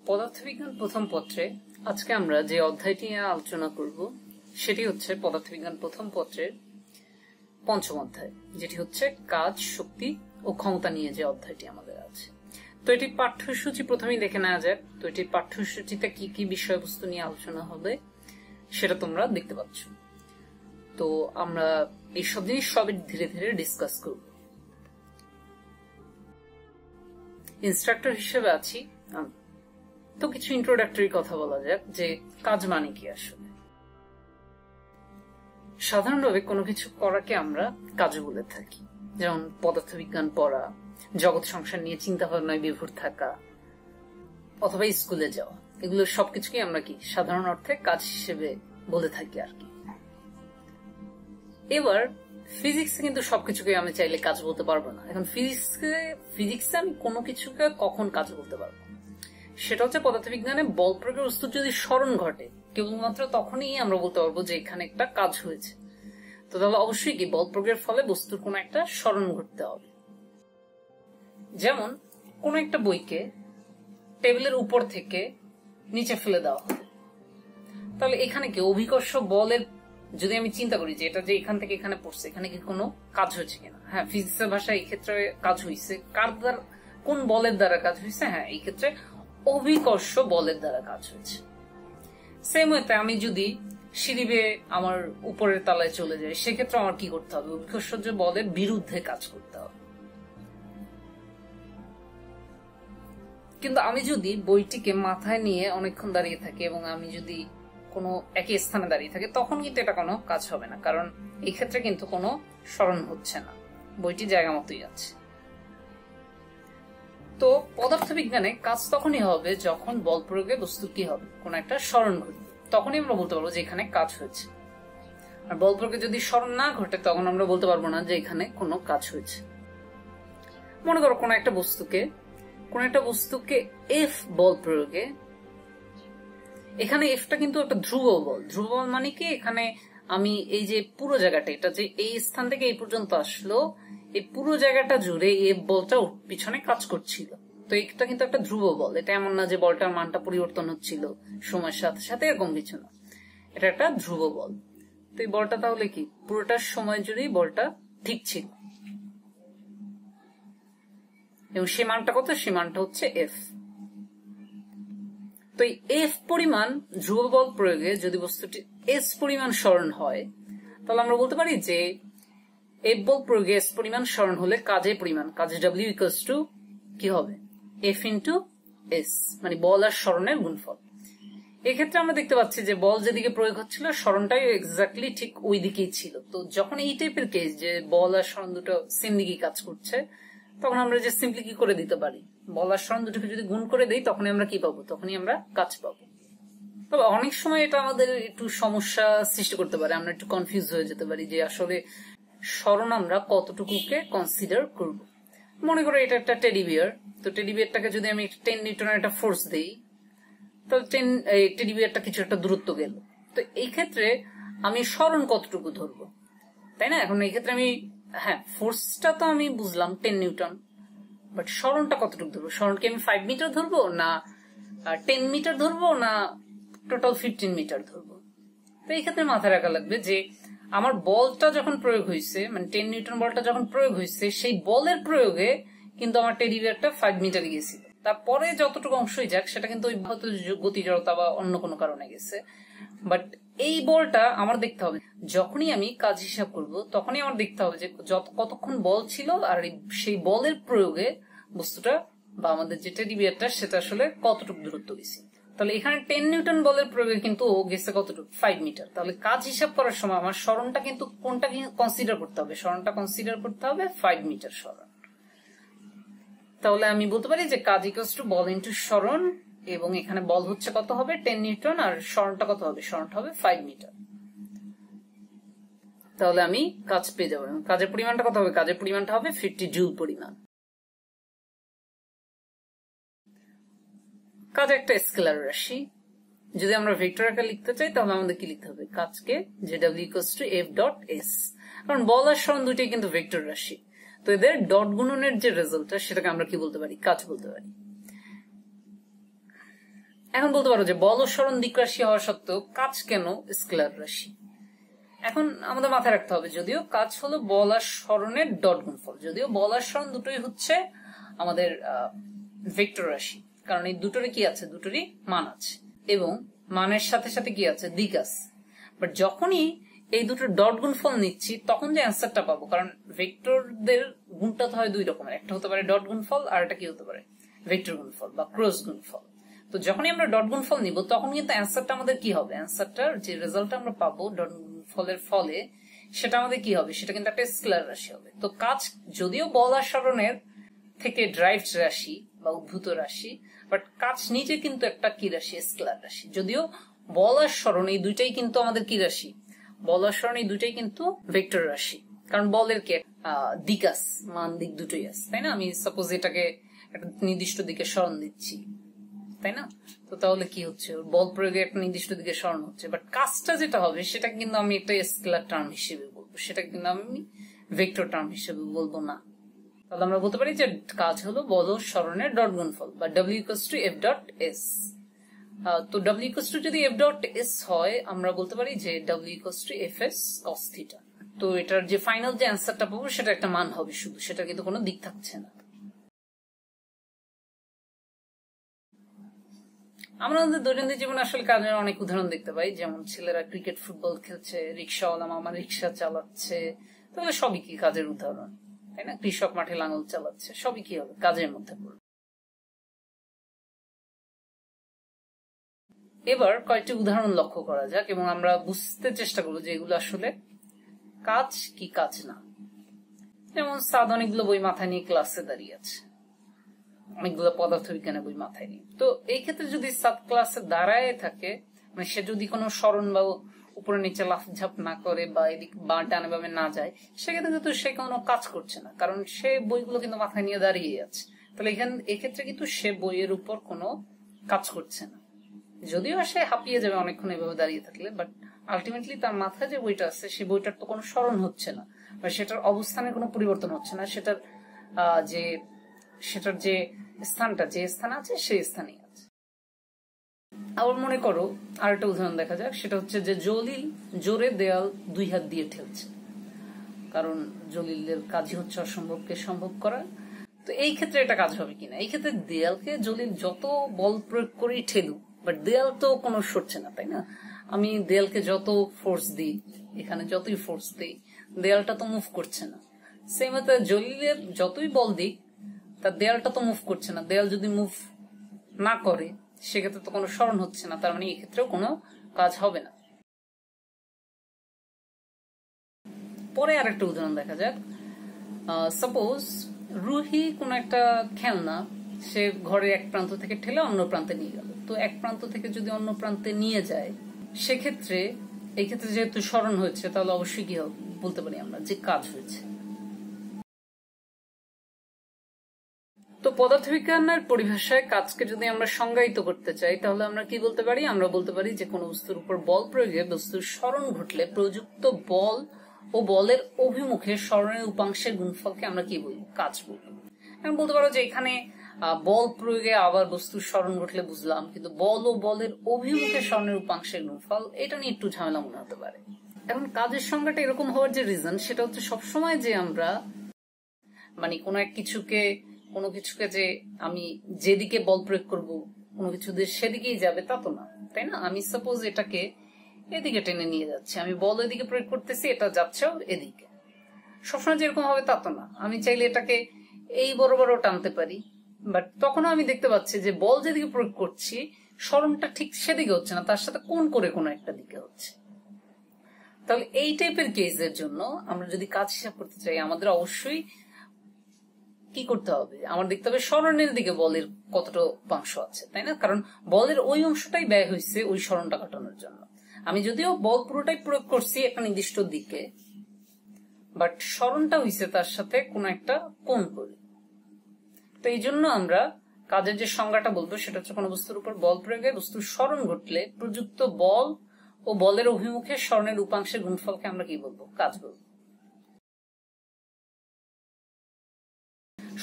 পদার্থবিজ্ঞান প্রথম পত্রে আজকে আমরা যে অধ্যায়টি নিয়ে আলোচনা করব সেটি হচ্ছে পদার্থবিজ্ঞান প্রথম পত্রের পঞ্চম অধ্যায়, যেটি হচ্ছে কাজ, শক্তি ও ক্ষমতা নিয়ে যে অধ্যায়টি আমাদের আছে। তো এটি পাঠ্যসূচি প্রথমেই দেখে নেওয়া যাক। তো এটির পাঠ্যসূচিতে কি কি বিষয়বস্তু নিয়ে আলোচনা হবে সেটা তোমরা দেখতে পাচ্ছ। তো আমরা এইসব জিনিস সবই ধীরে ধীরে ডিসকাস করব। ইনস্ট্রাক্টর হিসেবে আছি আমি। তো কিছু ইন্ট্রোডাক্টরি কথা বলা যাক যে কাজ মানে কি আসলে। সাধারণভাবে কোনো কিছু করাকে আমরা কাজ বলে থাকি, যেমন পদার্থবিজ্ঞান পড়া, জগৎ সংসার নিয়ে চিন্তা ভাবনায় বিভোর থাকা, অথবা স্কুলে যাওয়া। এগুলো সবকিছুকে আমরা কি সাধারণ অর্থে কাজ হিসেবে বলে থাকি আর কি। এবার ফিজিক্সে কিন্তু সবকিছুকে আমি চাইলে কাজ বলতে পারবো না। এখন ফিজিক্সে আমি কোনো কিছুকে কখন কাজ বলতে পারবো, সেটা হচ্ছে পদার্থবিজ্ঞানে বল প্রয়োগের বস্তুর যদি স্মরণ ঘটে কেবলমাত্র তখনই আমরা বলতে পারবো যে এখানে একটা কাজ হয়েছে। তো তাহলে অবশ্যই কি বল প্রয়োগের ফলে বস্তুর কোনো একটা স্মরণ ঘটতে হবে। যেমন কোন একটা বইকে টেবিলের উপর থেকে নিচে ফেলে দেওয়া হবে, তাহলে এখানে কি অভিকর্ষ বলের যদি আমি চিন্তা করি যে এটা যে এখান থেকে এখানে পড়ছে, এখানে কি কোনো কাজ হয়েছে কিনা? হ্যাঁ, ফিজিক্সের ভাষায় এই ক্ষেত্রে কাজ হয়েছে। কার দ্বারা, কোন বলের দ্বারা কাজ হয়েছে? হ্যাঁ, এই ক্ষেত্রে অভিকর্ষ বলের দ্বারা কাজ হয়েছে। সেম ওয়েতে আমি যদি সিঁড়ি বেয়ে আমার উপরের তলায় চলে যাই, সেক্ষেত্রে আমার কি করতে হবে? অভিকর্ষ বলের বিরুদ্ধে কাজ করতে হবে। কিন্তু আমি যদি বইটিকে মাথায় নিয়ে অনেকক্ষণ দাঁড়িয়ে থাকি এবং আমি যদি কোনো একই স্থানে দাঁড়িয়ে থাকে, তখন কিন্তু এটা কোনো কাজ হবে না, কারণ এই ক্ষেত্রে কিন্তু কোনো স্মরণ হচ্ছে না, বইটি জায়গা মতোই আছে। তো পদার্থবিজ্ঞানে কাজ তখনই হবে যখন বল প্রয়োগে বস্তু কি হবে, কোন একটা স্মরণ ঘটবে, তখনই আমরা বলতে পারবো যে এখানে কাজ হয়েছে। আর বল প্রয়োগে যদি স্মরণ না ঘটে তখন আমরা বলতে পারবো না যে এখানে কোনো কাজ হয়েছে। মনে করো কোন একটা বস্তুকে এফ বল প্রয়োগে, এখানে এফটা কিন্তু একটা ধ্রুব বল। ধ্রুব বল মানে কি, এখানে আমি এই যে পুরো জায়গাটা, এটা যে এই স্থান থেকে এই পর্যন্ত আসলো, এই পুরো জায়গাটা জুড়ে এফ বলটা পিছনে কাজ করছিল। তো এটা কিন্তু একটা ধ্রুব বল। এটা এমন না যে বলটার মানটা পরিবর্তন হচ্ছিল সময়ের সাথে সাথে, এরকম কিছু না, এটা একটা ধ্রুব বল। তো এই বলটা তাহলে কি পুরোটা সময় জুড়েই বলটা ঠিক ছিল, এবং সে মানটা কত? সে মানটা হচ্ছে এফ। তো এই এফ পরিমাণ ধ্রুব বল প্রয়োগে যদি বস্তুটি এস পরিমাণ স্মরণ হয়, তাহলে আমরা বলতে পারি যে এফ বল প্রয়োগে এস পরিমাণ স্মরণ হলে কাজের পরিমাণ, কাজে ডাব্লিউ ইকুয়ালস টু কি হবে? এফ ইন্টু এস, মানে বল আর স্মরণের গুণফল। এক্ষেত্রে আমরা দেখতে পাচ্ছি যে বল যেদিকে প্রয়োগ হচ্ছিল স্মরণটাই এক্স্যাক্টলি ঠিক ওই দিকেই ছিল। তো যখন এই টাইপের কেস যে বল আর স্মরণ দুটো সেম দিকে কাজ করছে, তখন আমরা যে সিম্পলি কি করে দিতে পারি, বল আর স্মরণ দুটোকে যদি গুণ করে দিই তখনই আমরা কি পাবো? তখনই আমরা কাজ পাবো। তবে অনেক সময় এটা আমাদের একটু সমস্যা সৃষ্টি করতে পারে, আমরা একটু কনফিউজ হয়ে যেতে পারি যে আসলে স্মরণ আমরা কতটুকুকে কনসিডার করব। মনে করো এটা একটা টেডি বিয়ার। তো টেডি বিয়ারটাকে যদি আমি 10 নিউটনের একটা ফোর্স দিই, তাহলে টেডি বিয়ারটা কিছু একটা দূরত্ব গেল। তো এই ক্ষেত্রে আমি স্মরণ কতটুকু ধরবো, তাই না? এখন এই ক্ষেত্রে আমি, হ্যাঁ, ফোর্সটা তো আমি বুঝলাম 10 নিউটন, বাট স্মরণটা কতটুকু ধরবো? স্মরণকে আমি 5 মিটার ধরবো, না 10 মিটার ধরবো, না টোটাল 15 মিটার ধরবো? তো এই ক্ষেত্রে মাথায় রাখা লাগবে যে আমার বলটা যখন প্রয়োগ হয়েছে, মানে 10 নিউটন বলটা যখন প্রয়োগ হয়েছে, সেই বলের প্রয়োগে কিন্তু আমার টেডি বিয়ারটা 5 মিটারে গেছিল। তারপরে যতটুকু অংশই যাক সেটা কিন্তু ওই গতি জড়তা বা অন্য কোনো কারণে গেছে। বাট এই বলটা আমার দেখতে হবে, যখনই আমি কাজ হিসাব করব তখনই আমার দেখতে হবে যে কতক্ষণ বল ছিল, আর সেই বলের প্রয়োগে বস্তুটা বা আমাদের যে টেডি বিয়ারটা সেটা আসলে কতটুকু দূরত্ব গেছে। তাহলে এখানে 10 নিউটন বলের প্রয়োগে কিন্তু গেছে কতটুকু? 5 মিটার। তাহলে কাজ হিসাব করার সময় আমার স্মরণটা কিন্তু কোনটা কনসিডার করতে হবে? স্মরণটা কনসিডার করতে হবে 5 মিটার স্মরণ। তাহলে আমি বলতে পারি যে কাজ ইকুয়ালস টু বল ইন্টু স্মরণ, এবং এখানে বল হচ্ছে কত হবে? 10 নিউটন, আর স্মরণটা কত হবে? স্মরণটা হবে 5 মিটার। তাহলে আমি কাজ পেয়ে যাবো। কাজের পরিমাণটা কত হবে? কাজের পরিমাণটা হবে 50 জুল পরিমাণ। কাজ একটা স্কেলার রাশি। যদি আমরা ভেক্টর আকারে লিখতে চাই তাহলে আমাদের কি লিখতে হবে? কাজকে যে W equals to F dot S, কারণ বল আর স্মরণ দুইটাই কিন্তু ভেক্টর রাশি। তো এদের ডট গুণনের যে রেজাল্টটা সেটাকে আমরা কি বলতে পারি? কাজ বলতে পারি। এখন বলতে পারো যে বল ও সরণ দিক রাশি হওয়া সত্ত্বেও কাজ কেন স্কেলার রাশি? এখন আমাদের মাথায় রাখতে হবে, যদিও কাজ হলো বল আর সরণের ডট গুণফল, যদিও বল আর সরণ দুটোই হচ্ছে আমাদের ভেক্টর রাশি, কারণ এই দুটোরই কি আছে, দুটোরই মান আছে এবং মানের সাথে সাথে কি আছে, দিক আছে। বাট যখনই এই দুটো ডট গুণফল নিচ্ছি তখন যে অ্যান্সারটা পাবো, কারণ ভেক্টরদের গুণটা তো হয় দুই রকমের, একটা হতে পারে ডট গুণফল আর একটা কি হতে পারে, ভেক্টর গুণফল বা ক্রস গুণফল। তো যখনই আমরা ডট গুণফল নিব তখন কিন্তু অ্যান্সারটা আমাদের কি হবে, অ্যান্সারটার যে রেজাল্টটা আমরা পাবো ডট গুণফলের ফলে সেটা আমাদের কি হবে, সেটা কিন্তু একটা স্কেলার রাশি হবে। তো কাজ যদিও বল আর সরণের থেকে ড্রাইভড রাশি বা উদ্ভূত রাশি, বাট কাজ নিজে কিন্তু একটা কি রাশি, স্কেলার রাশি। যদিও বল আর সরণ এই দুইটাই কিন্তু আমাদের কি রাশি, বল আর সরণ এই দুইটাই কিন্তু ভেক্টর রাশি, কারণ বলের কি দিক আছে, মান দিক দুটোই আছে, তাই না? আমি সাপোজ এটাকে একটা নির্দিষ্ট দিকে সরণ দিচ্ছি, তাই না? তো তাহলে কি হচ্ছে, বল প্রয়োগে একটা নির্দিষ্ট দিকে সরণ হচ্ছে, বাট কাজটা যেটা হবে সেটা কিন্তু আমি একটা স্কেলার টার্ম হিসেবে বলবো, সেটা কিন্তু আমি ভেক্টর টার্ম হিসেবে বলবো না। তাহলে আমরা বলতে পারি যে কাজ হলো বল ও সরণের ডট গুণফল বা W=F.S। তো W= যদি F.S হয় আমরা বলতে পারি যে W=Fs cos θ। তো এটার যে ফাইনাল যে অ্যান্সারটা পাবো সেটা একটা মান হবে শুধু, সেটা কিন্তু কোনো দিক থাকছে না। আমরা আমাদের দৈনন্দিন জীবনে আসলে কাজের অনেক উদাহরণ দেখতে পাই, যেমন ছেলেরা ক্রিকেট ফুটবল খেলছে, রিক্সাওয়ালা মামা রিক্সা চালাচ্ছে, তাহলে সবই কি কাজের উদাহরণ, তাই না? কৃষক মাঠে লাঙল চালাচ্ছে, সবই কি হবে, কাজের মধ্যে পড়বে। এবার কয়েকটি উদাহরণ লক্ষ্য করা যাক এবং আমরা বুঝতে চেষ্টা করবো যে এগুলো আসলে কাজ কি কাজ না। যেমন সাদ অনেকগুলো বই মাথায় নিয়ে ক্লাসে দাঁড়িয়ে আছে, অনেকগুলো পদার্থবিজ্ঞানের বই মাথায় নিয়ে। তো এই ক্ষেত্রে যদি সাদ ক্লাসে দাঁড়ায় থাকে, মানে সে যদি কোনো সরণ বা উপরে নিচে লাফঝাপ না করে বা এদিক বা ডানে বামে না যায়, সেক্ষেত্রে কিন্তু সে কোনো কাজ করছে না, কারণ সে বইগুলো কিন্তু মাথায় নিয়ে দাঁড়িয়ে আছে। তাহলে এক্ষেত্রে কিন্তু সে বইয়ের উপর কোনো কাজ করছে না, যদিও সে হাঁপিয়ে যাবে অনেকক্ষণ এভাবে দাঁড়িয়ে থাকলে, বাট আলটিমেটলি তার মাথায় যে বইটা আছে সেই বইটার তো কোনো স্মরণ হচ্ছে না, বা সেটার অবস্থানের কোনো পরিবর্তন হচ্ছে না, সেটার যে স্থানটা, যে স্থান আছে সেই স্থানেই আছে। আবার মনে করো আর একটা উদাহরণ দেখা যাক, সেটা হচ্ছে যে জলিল জোরে দেয়াল দুই হাত দিয়ে ঠেলছে, কারণ জলিলের কাজই হচ্ছে অসম্ভবকে সম্ভব করা। তো এই ক্ষেত্রে এটা কাজ হবে কিনা, এই ক্ষেত্রে দেয়ালকে জলিল যত বল প্রয়োগ করেই ঠেলুক, বাট দেয়াল তো কোনো সরছে না, তাই না? আমি দেয়ালকে যত ফোর্স দিই, এখানে যতই ফোর্স দিই, দেয়ালটা তো মুভ করছে না। সেম হতে জলিলের যতই বল দিক, তার দেয়ালটা তো মুভ করছে না। দেয়াল যদি মুভ না করে সেক্ষেত্রে তো কোনো সরণ হচ্ছে না, তার মানে এক্ষেত্রেও কোনো কাজ হবে না। পরে আরেকটা উদাহরণ দেখা যাক। সাপোজ রুহি কোন একটা খেলনা সে ঘরে এক প্রান্ত থেকে ঠেলে অন্য প্রান্তে নিয়ে গেল। তো এক প্রান্ত থেকে যদি অন্য প্রান্তে নিয়ে যায়, সেক্ষেত্রে এই ক্ষেত্রে যেহেতু সরণ হয়েছে, তাহলে অবশ্যই কি হবে, বলতে পারি আমরা যে কাজ হয়েছে। তো পদার্থবিজ্ঞানের পরিভাষায় কাজকে যদি আমরা সংজ্ঞায়িত করতে চাই, তাহলে আমরা কি বলতে পারি, আমরা বলতে পারি যে কোনো বস্তুর উপর বল প্রয়োগে বস্তুর সরণ ঘটলে প্রযুক্ত বল ও বলের অভিমুখে সরণের উপাংশের গুণফলকে আমরা কি বলবো, কাজ বলবো। এখন বলতে পারো যে এখানে বল প্রয়োগে আবার বস্তুর সরণ ঘটলে বুঝলাম, কিন্তু বল ও বলের অভিমুখে সরণের উপাংশের গুণফল, এটা নিয়ে একটু ঝামেলা মনে হতে পারে। এখন কাজের সংজ্ঞাটা এরকম হওয়ার যে রিজন, সেটা হচ্ছে সবসময় যে আমরা মানে কোনো কিছুকে যে আমি যেদিকে বল প্রয়োগ করবো কোনো কিছু সেদিকেই যাবে তা তো না, তাই না? আমি সাপোজ এটাকে এদিকে টেনে নিয়ে যাচ্ছি, আমি বল এদিকে প্রয়োগ করতেছি, এটা যাচ্ছেও এদিকে, সবসময় যেরকম হবে তা তো না। আমি চাইলে এটাকে এই বরাবরও টানতে পারি, বাট তখনও আমি দেখতে পাচ্ছি যে বল যেদিকে প্রয়োগ করছি সরণটা ঠিক সেদিকে হচ্ছে না, তার সাথে কোণ করে কোনো একটা দিকে হচ্ছে। তাহলে এই টাইপের কেসের জন্য আমরা যদি কাজ হিসাব করতে চাই, আমাদের অবশ্যই কি করতে হবে, আমার দেখতে হবে সরণের দিকে বলের কতটা অংশ আছে, তাই না? কারণ বলের ওই অংশটাই ব্যয় হয়েছে ওই সরণটা কাটানোর জন্য। আমি যদিও বল পুরোটাই প্রয়োগ করছি একটা নির্দিষ্ট দিকে, বাট সরণটা হয়েছে তার সাথে কোন একটা কোণ করে। তো এই জন্য আমরা কাজের যে সংজ্ঞাটা বলবো সেটা হচ্ছে কোনো বস্তুর উপর বল প্রয়োগে বস্তুর সরণ ঘটলে প্রযুক্ত বল ও বলের অভিমুখে সরণের উপাংশের গুণফলকে আমরা কি বলবো, কাজ বলবো।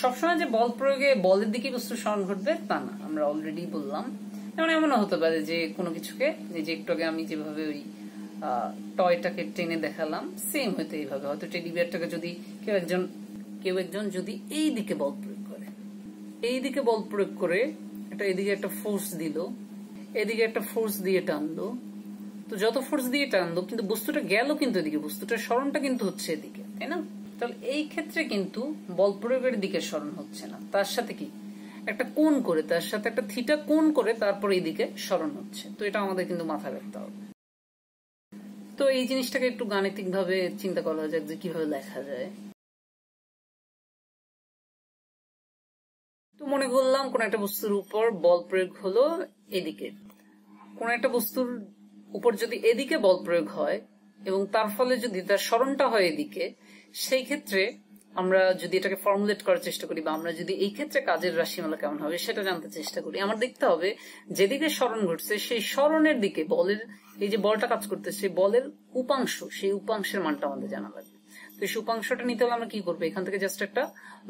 সবসময় যে বল প্রয়োগে বলের দিকে বস্তুর সরণ ঘটবে তা না, আমরা অলরেডি বললাম যেমন এমনও হতে পারে যে কোনো কিছুকে, যে একটু আগে আমি যেভাবে ওই টয়টাকে টেনে দেখালাম, সেম হয়তো এইভাবে, হয়তো টেডি বিয়ারটাকে যদি কেউ একজন যদি এই দিকে বল প্রয়োগ করে, এই দিকে বল প্রয়োগ করে এদিকে একটা ফোর্স দিল, এদিকে একটা ফোর্স দিয়ে টানলো, তো যত ফোর্স দিয়ে টানলো কিন্তু বস্তুটা গেল কিন্তু এদিকে, বস্তুটার সরণটা কিন্তু হচ্ছে এদিকে, তাই না? তাহলে এই ক্ষেত্রে কিন্তু বল প্রয়োগের দিকে সরণ হচ্ছে না, তার সাথে কি একটা কোণ করে, তার সাথে একটা থিটা কোণ করে তারপর এইদিকে সরণ হচ্ছে। তো এটা আমাদের কিন্তু মাথায় রাখতে হবে। তো এই জিনিসটাকে একটু গাণিতিক ভাবে চিন্তা করা যাক যে কিভাবে লেখা যায়। তো মনে করলাম কোন একটা বস্তুর উপর বল প্রয়োগ হলো এদিকে, কোন একটা বস্তুর উপর যদি এদিকে বল প্রয়োগ হয় এবং তার ফলে যদি তার সরণটা হয় এদিকে, সেই ক্ষেত্রে আমরা যদি এটাকে ফর্মুলেট করার চেষ্টা করি বা আমরা যদি এই ক্ষেত্রে কাজের রাশিমালা কেমন হবে সেটা জানতে চেষ্টা করি, আমার দেখতে হবে যেদিকে সরণ ঘটছে সেই সরণের দিকে বলের, এই যে বলটা কাজ করতেছে বলের উপাংশ, সেই উপাংশের মানটা আমাদের জানা লাগবে। তো সেই উপাংশটা নিতে হলে আমরা কি করবো, এখান থেকে জাস্ট একটা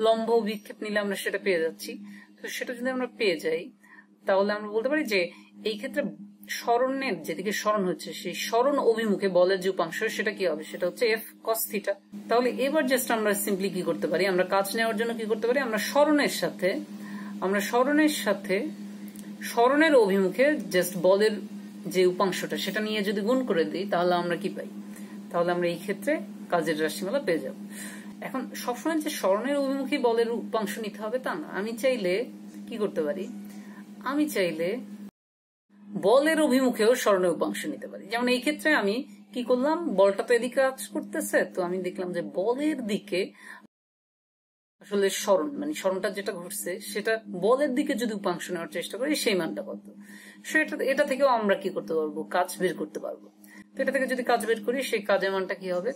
লম্ব বিক্ষেপ নিলে আমরা সেটা পেয়ে যাচ্ছি। তো সেটা যদি আমরা পেয়ে যাই তাহলে আমরা বলতে পারি যে এই ক্ষেত্রে সরণের যেদিকে সরণ হচ্ছে সেই সরণ অভিমুখে বলের যে উপাংশ সেটা কি হবে, সেটা হচ্ছে এফ কস থিটা। তাহলে এবার জাস্ট আমরা সিম্পলি কি করতে পারি, আমরা কাজ নেওয়ার জন্য কি করতে পারি, আমরা সরণের অভিমুখে জাস্ট বলের যে উপাংশটা সেটা নিয়ে যদি গুণ করে দিই তাহলে আমরা কি পাই, তাহলে আমরা এই ক্ষেত্রে কাজের রাশিমালা পেয়ে যাব। এখন সবসময় যে সরণের অভিমুখী বলের উপাংশ নিতে হবে তা না, আমি চাইলে কি করতে পারি, আমি চাইলে বলের অভিমুখেও সরণের উপাংশ নিতে পারি। যেমন এই ক্ষেত্রে আমি কি করলাম, বলটা তো এদিকে কাজ করতেছে, তো আমি দেখলাম যে বলের দিকে আসলে সরণ, মানে সরণটা যেটা ঘটছে সেটা বলের দিকে যদি উপাংশ নেওয়ার চেষ্টা করি সেই মানটা কত, এটা থেকেও আমরা কি করতে পারবো, কাজ বের করতে পারবো। তো এটা থেকে যদি কাজ বের করি সেই কাজের মানটা কি হবে,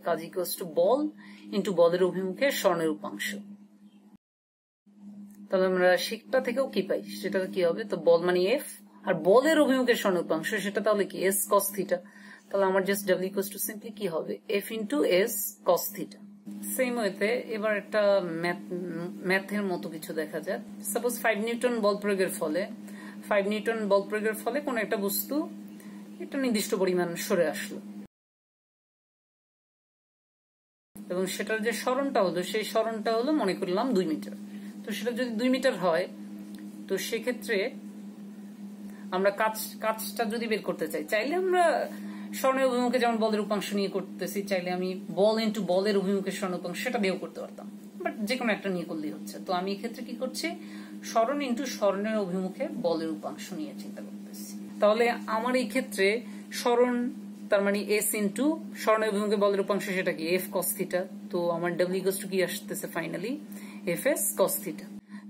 কাজ ইকুয়ালস টু বল ইন্টু বলের অভিমুখে সরণের উপাংশ। তাহলে আমরা সেটা থেকেও কি পাই, সেটা কি হবে, তো বল মানে এফ আর বলের অভিমুখের সরণ উপাংশ সেটা তাহলে কি এস কস থিটা। তাহলে আমার just W equals to simply কি হবে, F into S cos theta. Same ওয়েতে এবার একটা ম্যাথের মতো কিছু দেখা যাক। সাপোজ 5 নিউটন বল প্রয়োগের ফলে কোন একটা বস্তু একটা নির্দিষ্ট পরিমাণ সরে আসলো এবং সেটার যে সরণটা হলো সেই সরণটা হলো মনে করলাম 2 মিটার। তো সেটা যদি 2 মিটার হয় তো সেক্ষেত্রে আমরা কাজটা যদি বের করতে চাইলে আমরা সরণের অভিমুখে যেমন বলের উপাংশ নিয়ে করতেছি, চাইলে আমি বল ইন্টু বলের অভিমুখে সরণ উপাংশ সেটা দিয়েও করতে পারতাম, বাট যে কোনো একটা নিয়ে করলেই হচ্ছে। তো আমি এক্ষেত্রে কি করছি, সরণ ইন্টু সরণের অভিমুখে বলের উপাংশ নিয়ে চিন্তা করতেছি। তাহলে আমার এই ক্ষেত্রে সরণ তার মানে এস ইন্টু সরণের অভিমুখে বলের উপাংশ সেটা কি এফ কস থিটা। তো আমার ডাব্লিউ ইকুয়ালস টু কি আসতেছে finally F S cos theta.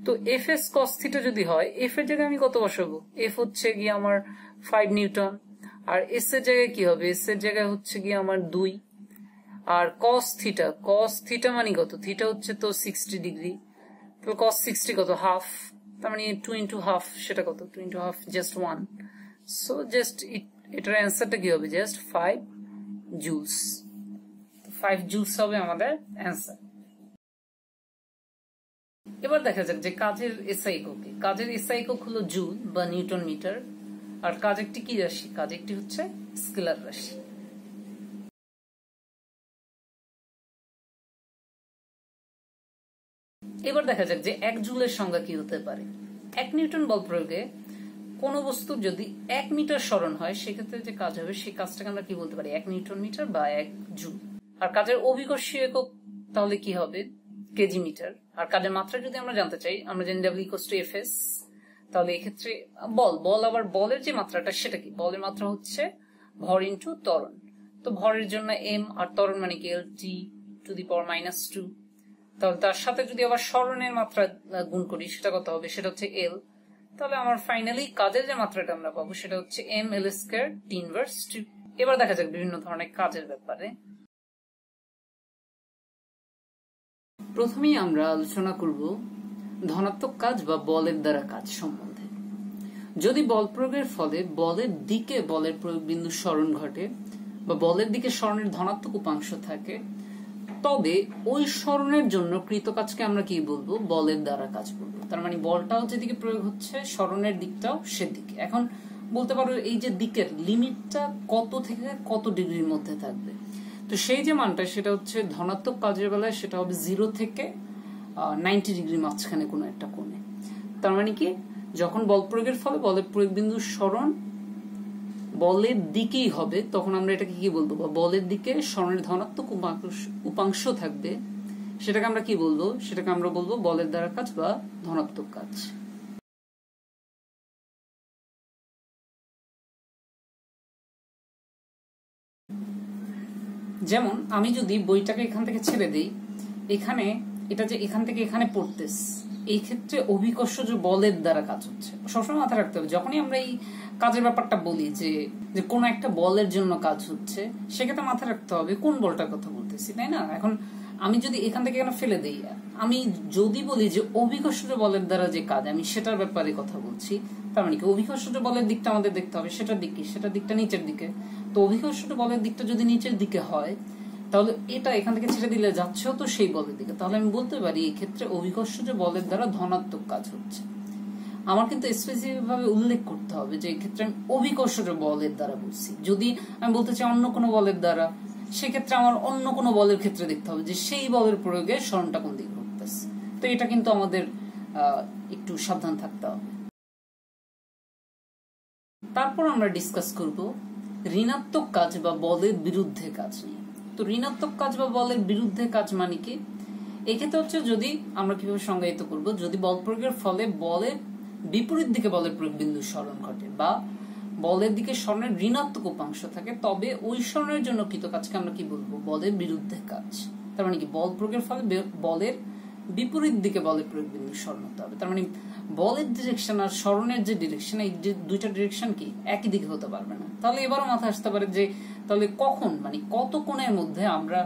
তো এফ এস কস থিটা যদি হয়, এফ এর জায়গায় আমি কত বসাবো, এফ হচ্ছে গিয়ে আমার 5 নিউটন, আর এস এর জায়গায় কি হবে, এস এর জায়গায় হচ্ছে গিয়ে আমার 2, আর কস থিটা মানে কত, থিটা হচ্ছে তো 60 ডিগ্রি, তো কস 60 কত, হাফ, তার মানে 2 ইন্টু হাফ সেটা কত, 2 into half just 1। So just এটার অ্যান্সারটা কি হবে, জাস্ট 5 জুলস। 5 জুলস হবে আমাদের অ্যান্সার। এবার দেখা যাক যে কাজের এসআই একক কি। কাজের এসআই একক হলো জুল বা নিউটন মিটার, আর কাজ একটি কি রাশি, কাজ একটি হচ্ছে স্কেলার রাশি। এবার দেখা যাক যে 1 জুলের সংজ্ঞা কি হতে পারে। 1 নিউটন বল প্রয়োগে কোন বস্তুর যদি 1 মিটার সরণ হয় সেক্ষেত্রে যে কাজ হবে সেই কাজটাকে আমরা কি বলতে পারি, 1 নিউটন মিটার বা 1 জুল। আর কাজের অভিকর্ষীয় একক তাহলে কি হবে, কেজি মিটার। আর কাজের মাত্রা যদি আমরা জানতে চাই, আমরা জানি W equals to F S. তাহলে এক্ষেত্রে বল আবার বলের যে মাত্রাটা সেটা কি, বলের মাত্রা হচ্ছে ভর ইন্টু ত্বরণ। তো ভরের জন্য এম আর ত্বরণ মানে কি এল টি টু দি পাওয়ার -2। তাহলে তার সাথে যদি আবার সরণের মাত্রা গুণ করি সেটা কত হবে, সেটা হচ্ছে এল। তাহলে আমার ফাইনালি কাজের যে মাত্রাটা আমরা পাবো সেটা হচ্ছে M L square T inverse 2। এবার দেখা যাক বিভিন্ন ধরনের কাজের ব্যাপারে। প্রথমেই আমরা আলোচনা করব ধনাত্মক কাজ বা বলের দ্বারা কাজ সম্বন্ধে। যদি বল প্রয়োগের ফলে বলের দিকে বলের প্রয়োগ বিন্দু সরণ ঘটে বা বলের দিকে সরণের ধনাত্মক উপাংশ থাকে তবে ওই সরণের জন্য কৃত কাজকে আমরা কি বলবো, বলের দ্বারা কাজ বলবো। তার মানে বলটাও যেদিকে প্রয়োগ হচ্ছে সরণের দিকটাও সেদিকে। এখন বলতে পারো এই যে দিকের লিমিটটা কত থেকে কত ডিগ্রির মধ্যে থাকবে, তো সেই যে মানটা সেটা হচ্ছে ধনাত্মক কাজের বেলায় সেটা হবে 0 থেকে 90 ডিগ্রি মাঝখানে কোনো একটা কোণে। তার মানে কি যখন বল প্রয়োগের ফলে বলের প্রয়োগ বিন্দুর সরণ বলের দিকেই হবে, তখন আমরা এটাকে কি বলবো, বলের দিকে সরণের ধনাত্মক উপাংশ থাকবে, সেটাকে আমরা কি বলবো, সেটাকে আমরা বলবো বলের দ্বারা কাজ বা ধনাত্মক কাজ। যেমন আমি যদি বইটাকে এখান থেকে ছেড়ে দিই, এখানে এটা যে এখান থেকে এখানে পড়তেছে, এই ক্ষেত্রে অভিকর্ষজ বলের দ্বারা কাজ হচ্ছে। সবসময় মাথায় রাখতে হবে যখনই আমরা এই কাজের ব্যাপারটা বলি যে কোন একটা বলের জন্য কাজ হচ্ছে, সেক্ষেত্রে মাথায় রাখতে হবে কোন বলটার কথা বলতেছি, তাই না? এখন আমি যদি এখান থেকে এখানে ফেলে দিই, আমি যদি বলি যে অভিকর্ষজ বলের দ্বারা যে কাজ, আমি সেটার ব্যাপারে কথা বলছি। তার মানে কি অভিকর্ষজ বলের দিকটা আমাদের দেখতে হবে, সেটার দিক কি, সেটার দিকটা নিচের দিকে। তো অভিকর্ষজ বলের দিকটা যদি নিচের দিকে হয়, তাহলে এটা এখান থেকে ছেড়ে দিলে যাচ্ছেও তো সেই বলের দিকে। তাহলে আমি বলতে পারি এই ক্ষেত্রে অভিকর্ষজ বলের দ্বারা ধনাত্মক কাজ হচ্ছে। আমার কিন্তু স্পেসিফিক ভাবে উল্লেখ করতে হবে যে এই ক্ষেত্রে আমি অভিকর্ষজ বলের দ্বারা বলছি। যদি আমি বলতে চাই অন্য কোনো বলের দ্বারা, সেক্ষেত্রে আমার অন্য কোনো বলের ক্ষেত্রে দেখতে হবে যে সেই বলের প্রয়োগে সরণটা কোন দিকে ঘটতেছে। তো এটা কিন্তু আমাদের একটু সাবধান থাকতে হবে। তারপর আমরা ডিসকাস করব ঋণাত্মক কাজ বা বলের বিরুদ্ধে কাজ নিয়ে। তো ঋণাত্মক কাজ বা বলের বিরুদ্ধে কাজ মানে কি, এক্ষেত্রে হচ্ছে যদি আমরা কিভাবে সংজ্ঞায়িত করব, যদি বল প্রয়োগের ফলে বলের বিপরীত দিকে বলের প্রয়োগ বিন্দুর সরণ ঘটে বা বলের দিকে সরণের ঋণাত্মক উপাংশ থাকে, তবে ওই সরণের জন্য কৃত কাজকে আমরা কি বলবো, বলের বিরুদ্ধে কাজ। তার মানে কি বল প্রয়োগের ফলে বলের বিপরীত দিকে বলের প্রয়োগ বিন্দুর সরণ হতে হবে। তার মানে বলের ডিরেকশন আর সরণের যে ডিরেকশন, এই দুইটা ডিরেকশন কি একই দিকে হতে পারবে না। তাহলে এবারও মাথায় আসতে পারে যে তাহলে কখন, মানে কত কোণের মধ্যে আমরা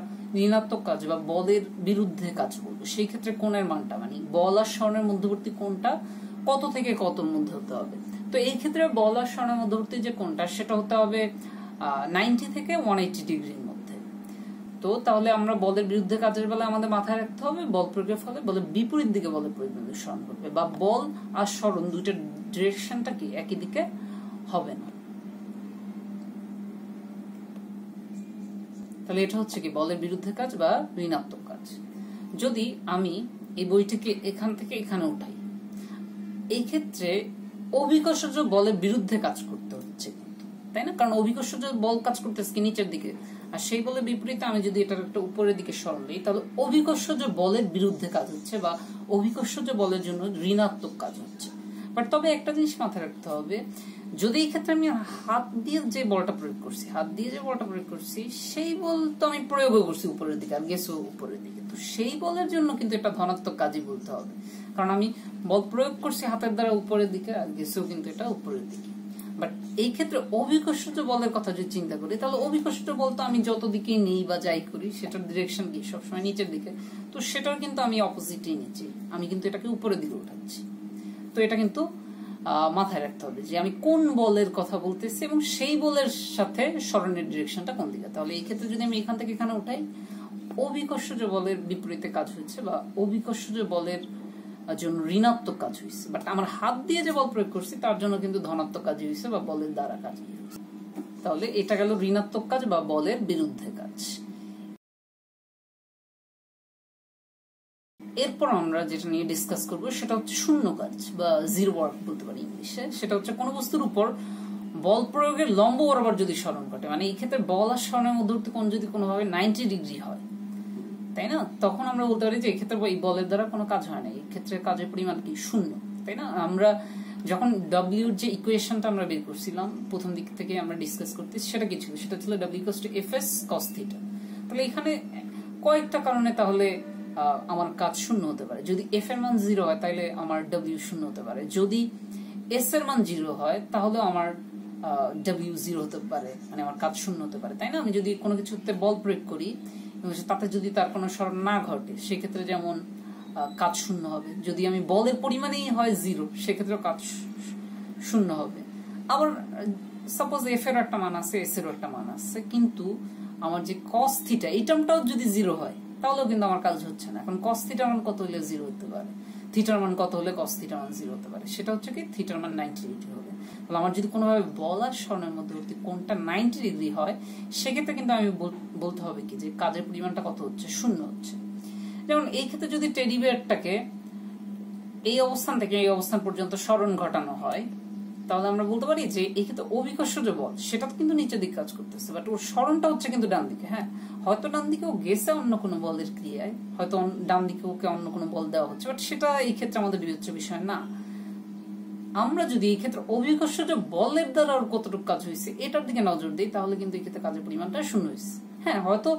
ঋণাত্মক কাজ বা বলের বিরুদ্ধে কাজ করবো। সেই ক্ষেত্রে কোণের মানটা, মানে বল আর সরণের মধ্যবর্তী কোণটা কত থেকে কতর মধ্যে হতে হবে। তো এই ক্ষেত্রে বল আর সরণের মধ্যবর্তী যে কোণটা, সেটা হতে হবে 90 থেকে 180 ডিগ্রির মধ্যে। তো তাহলে আমরা বলের বিরুদ্ধে কাজের বেলা আমাদের মাথায় রাখতে হবে বল প্রয়োগের ফলে বলের বিপরীত দিকে বলের প্রয়োগ বিন্দুর সরণ ঘটবে, বা বল আর সরণ দুইটার ডিরেকশনটা কি একই দিকে হবে না। তাহলে এটা হচ্ছে কি বলের বিরুদ্ধে কাজ বা ঋণাত্মক কাজ। যদি আমি এই বইটিকে এখান থেকে এখানে উঠাই, এই ক্ষেত্রে অভিকর্ষজ বলের বিরুদ্ধে কাজ করতে হচ্ছে কিন্তু, তাই না? কারণ অভিকর্ষজ বল কাজ করতেছে কি নিচের দিকে, আর সেই বলের বিপরীতে আমি যদি এটার একটা উপরের দিকে সরণ দিই, তাহলে অভিকর্ষজ বলের বিরুদ্ধে কাজ হচ্ছে বা অভিকর্ষজ বলের জন্য ঋণাত্মক কাজ হচ্ছে। বাট তবে একটা জিনিস মাথায় রাখতে হবে, যদি এই ক্ষেত্রে আমি হাত দিয়ে যে বলটা প্রয়োগ করছি, সেই বল তো আমি প্রয়োগও করছি উপরের দিকে আর গেছো উপরের দিকে, তো সেই বলের জন্য কিন্তু এটা ধনাত্মক কাজই বলতে হবে। কারণ আমি বল প্রয়োগ করছি হাতের দ্বারা উপরের দিকে আর গেছেও কিন্তু এটা উপরের দিকে। বাট এই ক্ষেত্রে অভিকর্ষজ বলের কথা যদি চিন্তা করি, তাহলে অভিকর্ষজ বল তো আমি যত দিকে নেই বা যাই করি, সেটার ডিরেকশন কি সবসময় নিচের দিকে। তো সেটার কিন্তু আমি অপোজিটই নিচ্ছি, আমি কিন্তু এটাকে উপরের দিকে উঠাচ্ছি। তো এটা কিন্তু মাথায় রাখতে হবে যে আমি কোন বলের কথা বলতেছি এবং সেই বলের সাথে সরণের ডিরেকশনটা কোন দিকে। তাহলে এই ক্ষেত্রে যদি আমি এখান থেকে এখানে উঠাই, অভিকর্ষজ বলের বিপরীতে কাজ হচ্ছে বা অভিকর্ষজ বলের জন্য ঋণাত্মক কাজ হয়েছে। বাট আমার হাত দিয়ে যে বল প্রয়োগ করছি তার জন্য কিন্তু ধনাত্মক কাজ হয়েছে বা বলের দ্বারা কাজ হয়েছে। তাহলে এটা গেল ঋণাত্মক কাজ বা বলের বিরুদ্ধে কাজ। এরপর আমরা যেটা নিয়ে ডিসকাস করব সেটা হচ্ছে শূন্য কাজ বা জিরো ওয়ার্ক বলতে পারি ইংলিশে। সেটা হচ্ছে কোনো বস্তুর উপর বল প্রয়োগের লম্ব বরাবর যদি সরণ ঘটে, মানে এই ক্ষেত্রে বল আর সরণের মধ্যবর্তী কোণ যদি কোনোভাবে 90 ডিগ্রি হয়, তাই না, তখন আমরা বলতে পারি যে এই ক্ষেত্রে এই বলের দ্বারা কোনো কাজ হয় না, এই ক্ষেত্রে কাজের পরিমাণ কি শূন্য, তাই না? আমরা যখন ডব্লিউর যে ইকুয়েশনটা আমরা বের করছিলাম প্রথম দিক থেকে আমরা ডিসকাস করতেছি, সেটা কি ছিল? সেটা ছিল W = Fs cos θ। তাহলে এখানে কয়েকটা কারণে তাহলে আমার কাজ শূন্য হতে পারে। যদি এফ এর মান 0 হয় তাহলে আমার ডব্লিউ শূন্য হতে পারে, যদি এস এর মান 0 হয় তাহলে আমার ডব্লিউ 0 হতে পারে, মানে আমার কাজ শূন্য হতে পারে, তাই না? আমি যদি কোনো কিছুতে বল প্রয়োগ করি এবং তাতে যদি তার কোনো সরণ না ঘটে, সেক্ষেত্রে যেমন কাজ শূন্য হবে। যদি আমি বলের পরিমাণেই হয় 0, সেক্ষেত্রেও কাজ শূন্য হবে। আবার সাপোজ এফ এর একটা মান আছে, এস এরও একটা মান আছে, কিন্তু আমার যে cos θ এই টার্মটাও যদি 0 হয়, তাহলেও কিন্তু আমার কাজ হচ্ছে না। এখন cos থিটার মান কত হলে 0 হতে পারে, থিটার মান কত হলে cos থিটার মান 0 হতে পারে, সেটা হচ্ছে কি থিটার মান 90 ডিগ্রি হবে। তাহলে আমার যদি কোনোভাবে বল আর স্বর্ণের মধ্যবর্তী কোণটা 90 ডিগ্রি হয়, সেক্ষেত্রে কিন্তু আমি বলতে হবে কি যে কাজের পরিমাণটা কত হচ্ছে, 0 হচ্ছে। যেমন এই ক্ষেত্রে যদি টেডি বিয়ারটাকে এই অবস্থান থেকে এই অবস্থান পর্যন্ত সরণ ঘটানো হয়, তাহলে আমরা বলতে পারি যে এই ক্ষেত্রে অভিকর্ষ যে বল সেটা তো কিন্তু নিচের দিকে কাজ করতেছে, বাট ওর সরণটা হচ্ছে কিন্তু ডান দিকে। হ্যাঁ, হয়তো ডান দিকেও গেছে অন্য কোনো বলের ক্রিয়ায়, হয়তো ডান দিকে ওকে অন্য কোনো বল দেওয়া হচ্ছে, বাট সেটা এই ক্ষেত্রে আমাদের বিবেচ্য বিষয় না। আমরা যদি এই ক্ষেত্রে অভিকর্ষ যে বলের দ্বারা ওর কতটুকু কাজ হয়েছে এটার দিকে নজর দিই, তাহলে কিন্তু এই ক্ষেত্রে কাজের পরিমাণটা 0 হয়েছে। হ্যাঁ, হয়তো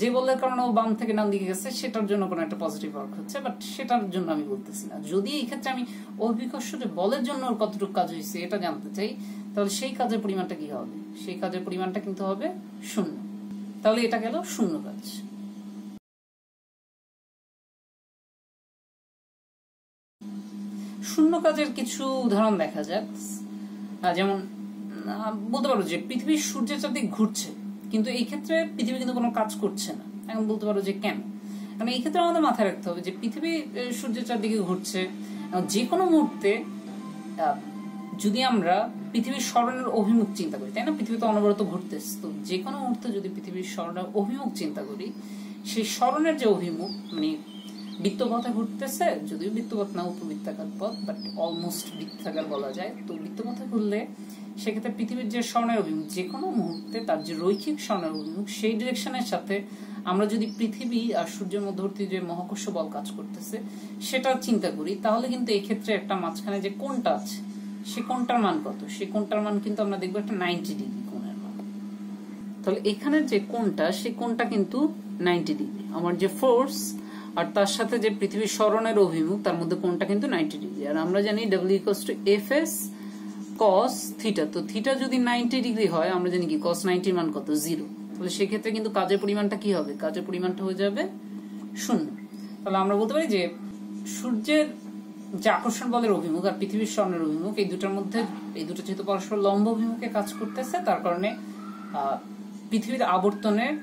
যে বলের কারণে ও বাম থেকে ডান দিকে গেছে সেটার জন্য কোনো একটা পজিটিভ ওয়ার্ক হচ্ছে, বাট সেটার জন্য আমি বলতেছি না। যদি এই ক্ষেত্রে আমি অভিকর্ষ যে বলের জন্য ওর কতটুকু কাজ হয়েছে এটা জানতে চাই, তাহলে সেই কাজের পরিমাণটা কি হবে, সেই কাজের পরিমাণটা কিন্তু হবে 0। তাহলে এটা গেল 0 কাজ। শূন্য কাজের কিছু উদাহরণ দেখা যাক। যেমন বলতে পারো যে পৃথিবী সূর্যের চারদিকে ঘুরছে, কিন্তু এই ক্ষেত্রে পৃথিবী কিন্তু কোনো কাজ করছে না। এখন বলতে পারো যে কেন? কারণ এই ক্ষেত্রে আমাদের মাথায় রাখতে হবে যে পৃথিবী সূর্যের চারদিকে ঘুরছে, যে কোনো মুহূর্তে যদি আমরা পৃথিবীর সরণের অভিমুখ চিন্তা করি, তাই না, পৃথিবী তো অনবরত ঘুরতেছে, তো যে কোনো মুহূর্তে যদি পৃথিবীর সরণের অভিমুখ চিন্তা করি, সেই সরণের যে অভিমুখ মানে বৃত্তপথে ঘুরতেছে, যদিও বৃত্তপথ না উপবৃত্তাকার পথ, বাট অলমোস্ট বৃত্তাকার বলা যায়। তো বৃত্তপথে ঘুরলে সেক্ষেত্রে পৃথিবীর যে সরণের অভিমুখ যে কোনো মুহূর্তে তার যে রৈখিক সরণের অভিমুখ সেই ডিরেকশনের সাথে আমরা যদি পৃথিবী আর সূর্যের মধ্যবর্তী যে মহাকর্ষ বল কাজ করতেছে সেটা চিন্তা করি, তাহলে কিন্তু এই ক্ষেত্রে একটা মাঝখানে যে কোণটা আছে সেই কোণটার মান কত, সেই কোণটার মান কিন্তু আমরা দেখবো একটা 90 ডিগ্রি কোণের মান। তাহলে এখানের যে কোণটা সেই কোণটা কিন্তু 90 ডিগ্রি। আমার যে ফোর্স আর তার সাথে যে পৃথিবীর সরণের অভিমুখ তার মধ্যে কোণটা কিন্তু 90 ডিগ্রি। আর আমরা জানি W = Fs cos থিটা। তো থিটা যদি 90 ডিগ্রি হয়, আমরা জানি কি cos 90 মান কত, 0। তাহলে সেক্ষেত্রে কিন্তু কাজের পরিমাণটা কি হবে, কাজের পরিমাণটা হয়ে যাবে 0। তাহলে আমরা বলতে পারি যে সূর্যের যে আকর্ষণ বলের অভিমুখ আর পৃথিবীর সরণের অভিমুখ এই দুটার মধ্যে, এই দুটো যেহেতু পরস্পর লম্ব অভিমুখে কাজ করতেছে, তার কারণে পৃথিবীর আবর্তনের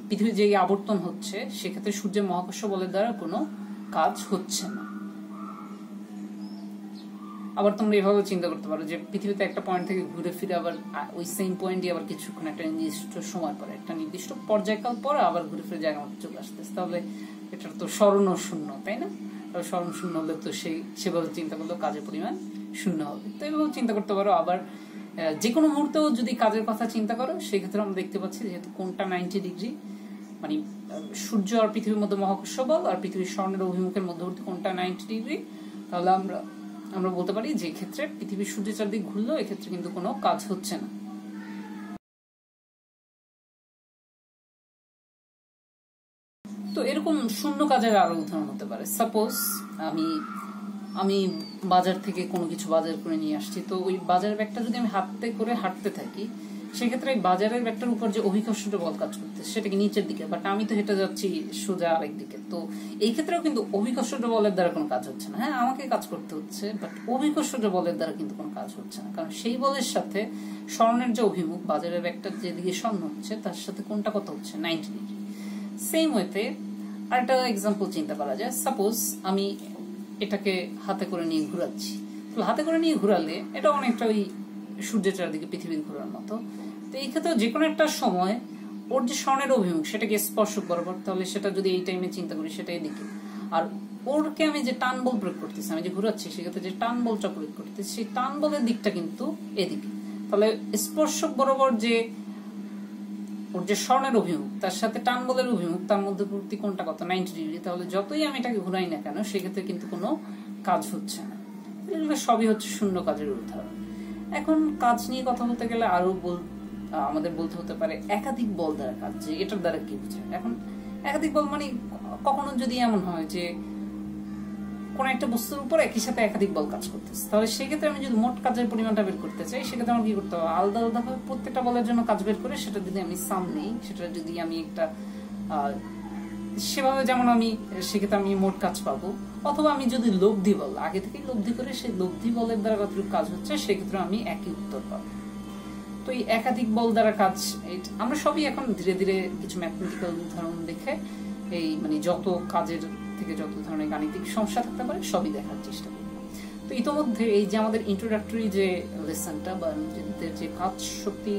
পৃথিবীর যে আবর্তন হচ্ছে সেক্ষেত্রে সূর্যের মহাকর্ষ বলের দ্বারা কোনো কাজ হচ্ছে না। আবার তোমরা এভাবে চিন্তা করতে পারো যে পৃথিবীতে একটা পয়েন্ট থেকে ঘুরে ফিরে আবার ওই সেম পয়েন্টই আবার কিছুক্ষণ একটা নির্দিষ্ট সময় পরে একটা নির্দিষ্ট পর্যায়কাল পরে আবার ঘুরে ফিরে জায়গা মতো চলে আসতেছে, তাহলে এটার তো সরণ শূন্য, তাই না? তাহলে সরণ শূন্য হলে তো সেভাবে চিন্তা করলেও কাজের পরিমাণ 0 হবে। তো এভাবে চিন্তা করতে পারো। আবার যে কোনো মুহূর্তেও যদি কাজের কথা চিন্তা করো সেক্ষেত্রে আমরা দেখতে পাচ্ছি যেহেতু কোণটা 90 ডিগ্রি, মানে সূর্য আর পৃথিবীর মধ্যে মহাকর্ষ বল আর পৃথিবীর সরণের অভিমুখের মধ্যবর্তী কোণটা 90 ডিগ্রি, তাহলে আমরা বলতে পারি যে ক্ষেত্রে পৃথিবীর সূর্যের চারদিকে ঘুরলেও এক্ষেত্রে কিন্তু কোনো কাজ হচ্ছে না। তো এরকম শূন্য কাজের আরো উদাহরণ হতে পারে। সাপোজ আমি বাজার থেকে কোনো কিছু বাজার করে নিয়ে আসছি, তো ওই বাজারের ব্যাগটা যদি আমি হাতে করে হাঁটতে থাকি, সেক্ষেত্রে এই বাজারের ব্যাগটার উপর যে অভিকর্ষটা বল কাজ করতে সেটা কি নিচের দিকে, বাট আমি তো হেঁটে যাচ্ছি সোজা আরেক দিকে। তো এই ক্ষেত্রেও কিন্তু অভিকর্ষটা বলের দ্বারা কোনো কাজ হচ্ছে না। হ্যাঁ, আমাকে কাজ করতে হচ্ছে, বাট অভিকর্ষটা বলের দ্বারা কিন্তু কোনো কাজ হচ্ছে না, কারণ সেই বলের সাথে সরণের যে অভিমুখ বাজারের ব্যাগটার যেদিকে সরণ হচ্ছে তার সাথে কোনটা কত হচ্ছে, 90 ডিগ্রি। সেম ওয়েতে আরেকটা এক্সাম্পল চিন্তা করা যায়। সাপোজ আমি এটাকে হাতে করে নিয়ে ঘুরাচ্ছি, তাহলে হাতে করে নিয়ে ঘুরালে এটা অনেকটা ওই সূর্যের চারদিকে পৃথিবীর ঘোরার মতো। তো এই ক্ষেত্রে যে কোনো একটা সময় ওর যে সরণের অভিমুখ সেটাকে স্পর্শক বরাবর, তাহলে সেটা যদি এই টাইমে চিন্তা করি সেটা এদিকে, আর ওরকে আমি যে টান বল প্রয়োগ করতেছি, আমি যে ঘুরাচ্ছি সেক্ষেত্রে যে টান বলটা প্রয়োগ করতেছি সেই টান বলের দিকটা কিন্তু এদিকে। তাহলে স্পর্শক বরাবর যে ওর যে সরণের অভিমুখ তার সাথে টান বলের অভিমুখ তার মধ্যবর্তী কোণটা কত, 90 ডিগ্রি। তাহলে যতই আমি এটাকে ঘুরাই না কেন সেক্ষেত্রে কিন্তু কোনো কাজ হচ্ছে না। এগুলো সবই হচ্ছে শূন্য কাজের উদাহরণ। এখন কাজ নিয়ে কথা বলতে গেলে আরো আমাদের বলতে হতে পারে একাধিক বল দ্বারা কাজ, যে এটার দ্বারা কি বোঝায়। এখন একাধিক বল মানে কখনো যদি এমন হয় যে কোন একটা বস্তুর উপর একই সাথে একাধিক বল কাজ করতেছে, তাহলে সেক্ষেত্রে আমি যদি মোট কাজের পরিমাণটা বের করতে চাই সেক্ষেত্রে আমার কি করতে হবে, আলাদা আলাদা ভাবে প্রত্যেকটা বলের জন্য কাজ বের করে সেটা যদি আমি সাম নেই, সেটা যদি আমি একটা সেভাবে যেমন আমি সেক্ষেত্রে আমি মোট কাজ পাবো। অথবা আমি যদি লব্ধি বল আগে থেকেই লব্ধি করে সেই লব্ধি বলের দ্বারা কতটুকু কাজ হচ্ছে সেক্ষেত্রে আমি একই উত্তর পাবো। তো এই একাধিক বল দ্বারা কাজ আমরা সবই এখন ধীরে ধীরে কিছু ম্যাথমেটিক্যাল উদাহরণ দেখে এই মানে যত কাজের থেকে যত ধরনের গাণিতিক সমস্যা থাকতে পারে সবই দেখার চেষ্টা করব। তো ইতোমধ্যে এই যে আমাদের ইন্ট্রোডাক্টরি যে লেসনটা বা নিজেদের যে কাজ শক্তি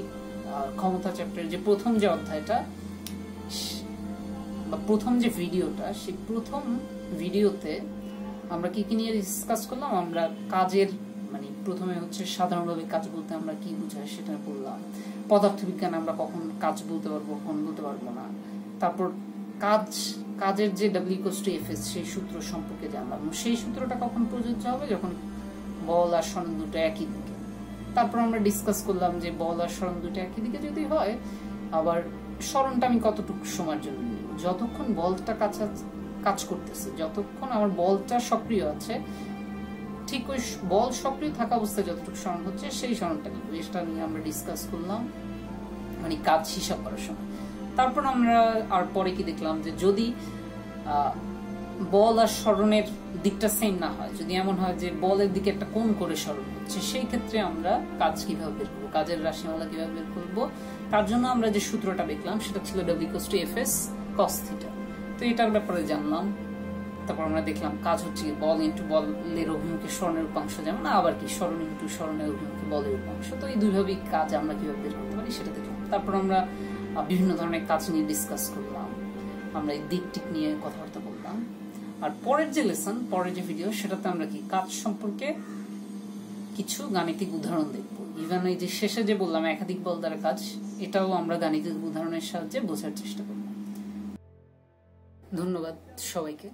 ক্ষমতা চ্যাপ্টারের যে প্রথম যে অধ্যায়টা বা প্রথম যে ভিডিওটা, সেই প্রথম ভিডিওতে আমরা কি কি নিয়ে ডিসকাস করলাম। আমরা কাজের মানে প্রথমে হচ্ছে সাধারণভাবে কাজ বলতে আমরা কি বুঝাই সেটা বললাম। পদার্থবিজ্ঞান আমরা কখন কাজ বলতে পারবো, কখন বলতে পারবো না। তারপর কাজের যে W=Fs সেই সূত্র সম্পর্কে জানলাম। সেই সূত্রটা কখন প্রযোজ্য হবে, যখন বল আর সরণ দুটো একই দিকে। তারপর আমরা ডিসকাস করলাম যে বল আর সরণ দুটো একই দিকে যদি হয়, আবার সরণটা আমি কতটুকু সময়ের জন্য নিব, যতক্ষণ বলটা কাজ করতেছে, যতক্ষণ আমার বলটা সক্রিয় আছে, ঠিক ওই বল সক্রিয় থাকা অবস্থায় যতটুকু সরণ হচ্ছে সেই সরণটা নিব। এটা নিয়ে আমরা ডিসকাস করলাম মানে কাজ হিসাব করার সময়। তারপর আমরা আর পরে কি দেখলাম যে যদি বল আর সরণের দিকটা সেম না হয়, যদি এমন হয় যে বলের দিকে একটা কোণ করে সরণ হচ্ছে, সেই ক্ষেত্রে আমরা কাজ কিভাবে বের করবো, কাজের রাশিমালা কিভাবে বের করবো, তার জন্য আমরা যে সূত্রটা দেখলাম সেটা ছিল W=Fs cos θ। তো এটার ব্যাপারে জানলাম। তারপর আমরা দেখলাম কাজ হচ্ছে বল ইন্টু বলের অভিমুখে সরণের উপাংশ, যেমন আবার কি সরণ ইন্টু সরণের অভিমুখে বলের উপাংশ। তো এই দুইভাবেই কাজ আমরা কিভাবে বের করতে পারি সেটা দেখলাম। তারপর আমরা বিভিন্ন ধরনের কাজ নিয়ে ডিসকাস করলাম, আমরা এই দিক টিক নিয়ে কথাবার্তা বললাম। আর পরের যে লেসন, পরের যে ভিডিও, সেটাতে আমরা কি কাজ সম্পর্কে কিছু গাণিতিক উদাহরণ দেখবো। ইভেন এই যে শেষে যে বললাম একাধিক বল দ্বারা কাজ, এটাও আমরা গাণিতিক উদাহরণের সাহায্যে বোঝার চেষ্টা করব। ধন্যবাদ সবাইকে।